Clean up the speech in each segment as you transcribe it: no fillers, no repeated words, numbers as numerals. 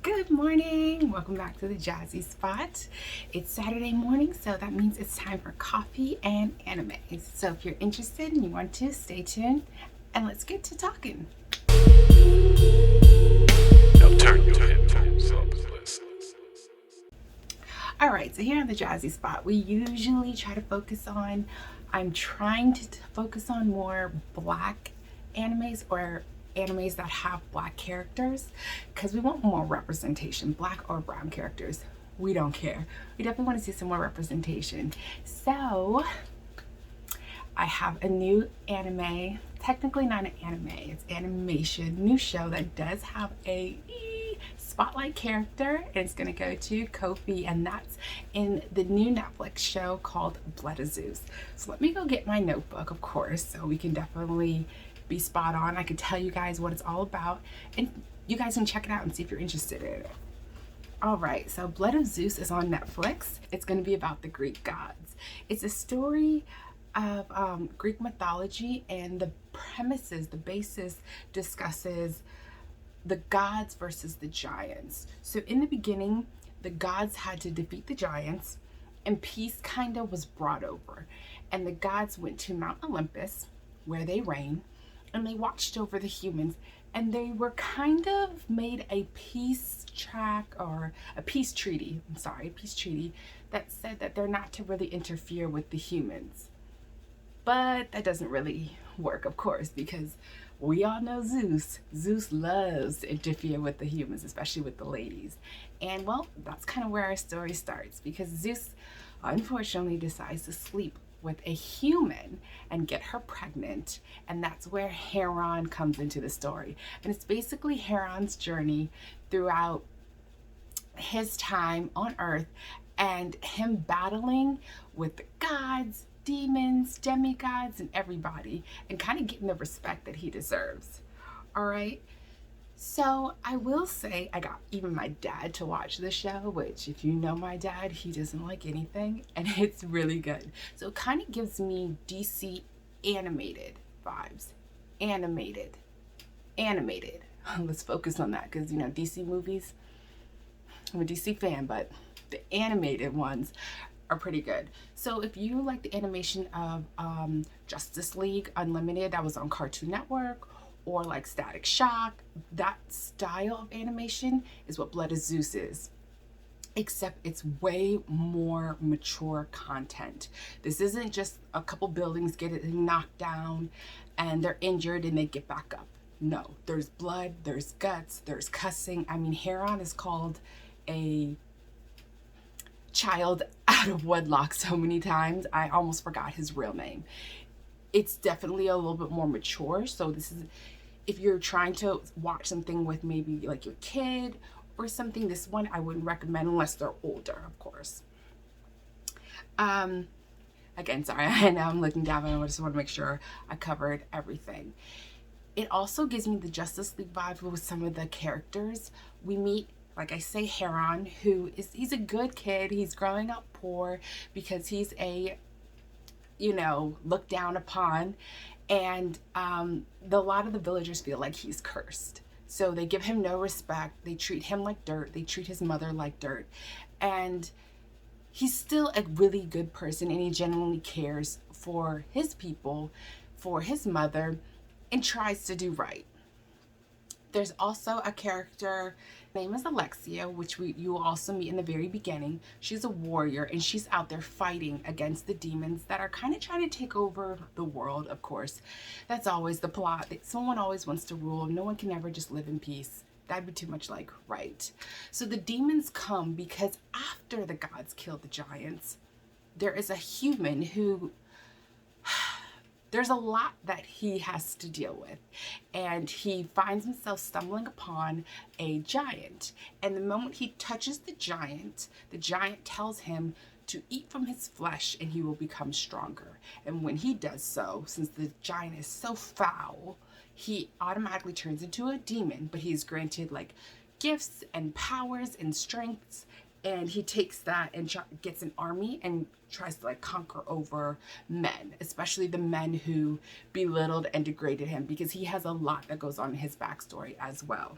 Good morning. Welcome back to the Jazzy Spot. It's Saturday morning, so that means it's time for coffee and anime. So if you're interested and you want to, stay tuned and let's get to talking. Now turn your headphones up and listen. All right, so here on the Jazzy Spot, we usually try to focus on, I'm trying to focus on more black animes or animes that have black characters because we want more representation, black or brown characters. We don't care. We definitely want to see some more representation. So I have a new anime, technically not an anime, it's animation, new show that does have a spotlight character, and it's going to go to Kofi, and that's in the new Netflix show called Blood of Zeus. So let me go get my notebook, of course, so we can definitely be spot on. I could tell you guys what it's all about, and you guys can check it out and see if you're interested in it. All right, so Blood of Zeus is on Netflix. It's going to be about the Greek gods. It's a story of Greek mythology, and the premises, the basis discusses the gods versus the giants. So in the beginning, the gods had to defeat the giants, and peace kind of was brought over. And the gods went to Mount Olympus, where they reign, and they watched over the humans, and they were kind of made a peace track or a peace treaty, that said that they're not to really interfere with the humans. But that doesn't really work, of course, because we all know Zeus. Zeus loves to interfere with the humans, especially with the ladies. And well, that's kind of where our story starts, because Zeus unfortunately decides to sleep with a human and get her pregnant, and that's where Heron comes into the story. And it's basically Heron's journey throughout his time on Earth and him battling with the gods, demons, demigods, and everybody, and kind of getting the respect that he deserves. All right. So I will say I got even my dad to watch the show, which if you know my dad, he doesn't like anything, and it's really good. So it kind of gives me DC animated vibes. Animated. Let's focus on that because, DC movies, I'm a DC fan, but the animated ones are pretty good. So if you like the animation of Justice League Unlimited that was on Cartoon Network, or like Static Shock, that style of animation is what Blood of Zeus is, except it's way more mature content. This isn't just a couple buildings getting knocked down and they're injured and they get back up. No, there's blood, there's guts, there's cussing. I mean, Heron is called a child out of wedlock so many times, I almost forgot his real name. It's definitely a little bit more mature. So this is, if you're trying to watch something with maybe like your kid or something, this one I wouldn't recommend unless they're older, of course. Again, sorry, I know I'm looking down, but I just want to make sure I covered everything. It also gives me the Justice League vibe with some of the characters. We meet, like I say, Heron, he's a good kid. He's growing up poor because he's a, looked down upon, and a lot of the villagers feel like he's cursed. So they give him no respect. They treat him like dirt. They treat his mother like dirt. And he's still a really good person, and he genuinely cares for his people, for his mother, and tries to do right. There's also a character, name is Alexia, which you will also meet in the very beginning. She's a warrior, and she's out there fighting against the demons that are kind of trying to take over the world, of course. That's always the plot. Someone always wants to rule. No one can ever just live in peace. That'd be too much like right. So the demons come because after the gods kill the giants, there is a human who there's a lot that he has to deal with, and he finds himself stumbling upon a giant, and the moment he touches the giant tells him to eat from his flesh and he will become stronger. And when he does so, since the giant is so foul, he automatically turns into a demon, but he's granted like gifts and powers and strengths, and he takes that and gets an army and tries to like conquer over men, especially the men who belittled and degraded him, because he has a lot that goes on in his backstory as well.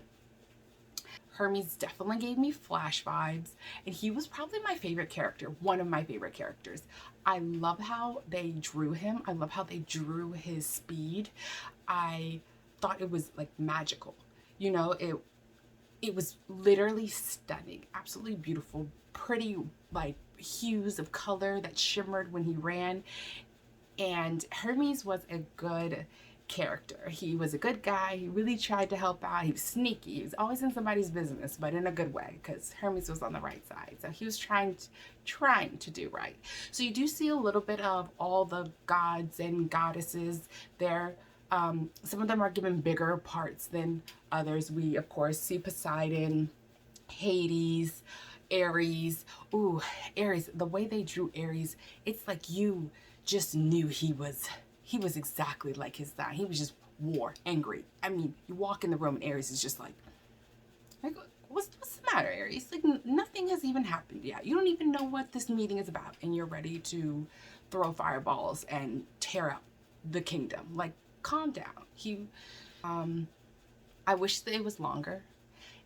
Hermes definitely gave me Flash vibes, and he was probably my favorite character, one of my favorite characters. I love how they drew him. I love how they drew his speed. I thought it was like magical. You know, it was literally stunning, absolutely beautiful, pretty like hues of color that shimmered when he ran. And Hermes was a good character. He was a good guy. He really tried to help out. He was sneaky. He was always in somebody's business, but in a good way, because Hermes was on the right side. So he was trying to do right. So you do see a little bit of all the gods and goddesses there. Some of them are given bigger parts than others. We, of course, see Poseidon, Hades, Ares. Ooh, Ares, the way they drew Ares, it's like you just knew he was exactly like his sign. He was just angry. I mean, you walk in the room and Ares is just like what's the matter, Ares? Like nothing has even happened yet. You don't even know what this meeting is about, and you're ready to throw fireballs and tear up the kingdom. Like, calm down. I wish that it was longer.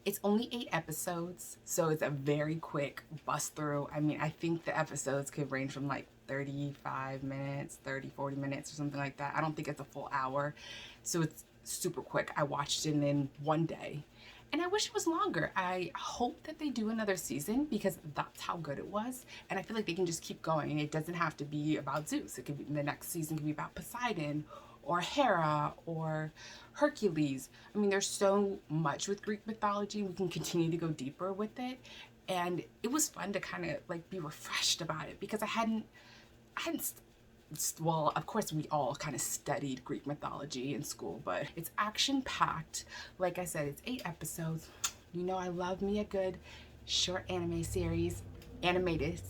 It's only 8 episodes, so it's a very quick bust through. I mean, I think the episodes could range from like 35 minutes, 40 minutes or something like that. I don't think it's a full hour, so it's super quick. I watched it in one day, and I wish it was longer. I hope that they do another season because that's how good it was, and I feel like they can just keep going. It doesn't have to be about Zeus. It could be, the next season could be about Poseidon or Hera or Hercules. I mean, there's so much with Greek mythology. We can continue to go deeper with it, and it was fun to kind of like be refreshed about it because I hadn't well, of course we all kind of studied Greek mythology in school, but it's action packed. Like I said, it's 8 episodes. You know, I love me a good short animated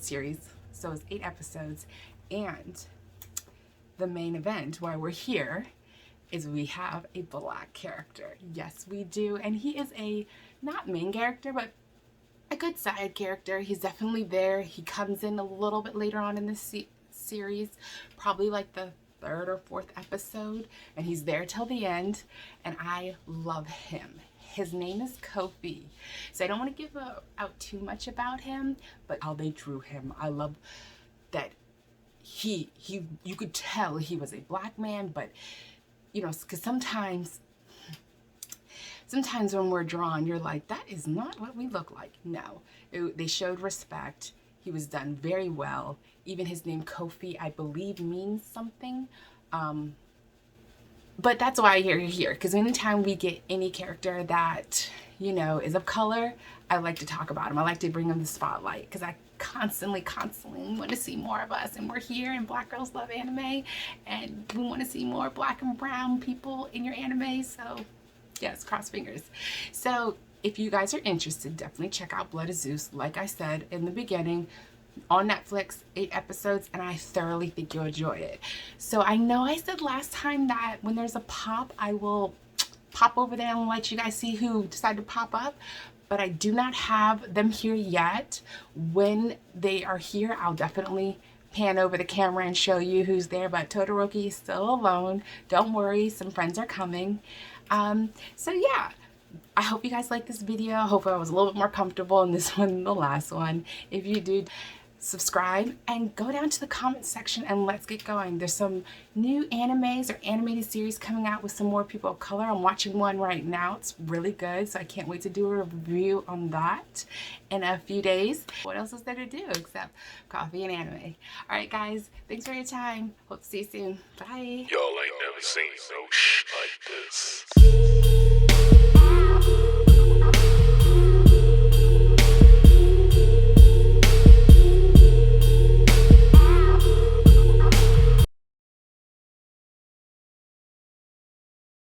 series, so it's 8 episodes. And the main event, why we're here, is we have a black character. Yes, we do. And he is a not main character, but a good side character. He's definitely there. He comes in a little bit later on in this series, probably like the 3rd or 4th episode, and he's there till the end, and I love him. His name is Kofi. So I don't want to give out too much about him, but how they drew him. I love that you could tell he was a black man, but you know, because sometimes when we're drawn, you're like, that is not what we look like. No, they showed respect. He was done very well. Even his name Kofi, I believe, means something. But that's why you're here, because anytime we get any character that, you know, is of color, I like to talk about him. I like to bring him the spotlight because I constantly want to see more of us, and we're here, and Black Girls Love Anime, and we want to see more black and brown people in your anime. So yes, cross fingers. So if you guys are interested, definitely check out Blood of Zeus. Like I said in the beginning, on Netflix, 8 episodes, and I thoroughly think you'll enjoy it. So I know I said last time that when there's a pop, I will pop over there and let you guys see who decided to pop up, but I do not have them here yet. When they are here, I'll definitely pan over the camera and show you who's there, but Todoroki is still alone. Don't worry, some friends are coming. So yeah, I hope you guys like this video. I hope I was a little bit more comfortable in this one than the last one. If you do, subscribe and go down to the comment section and let's get going. There's some new animes or animated series coming out with some more people of color. I'm watching one right now. It's really good, so I can't wait to do a review on that in a few days. What else is there to do except coffee and anime? All right, guys, thanks for your time. Hope to see you soon. Bye. Y'all ain't never seen no shit like this.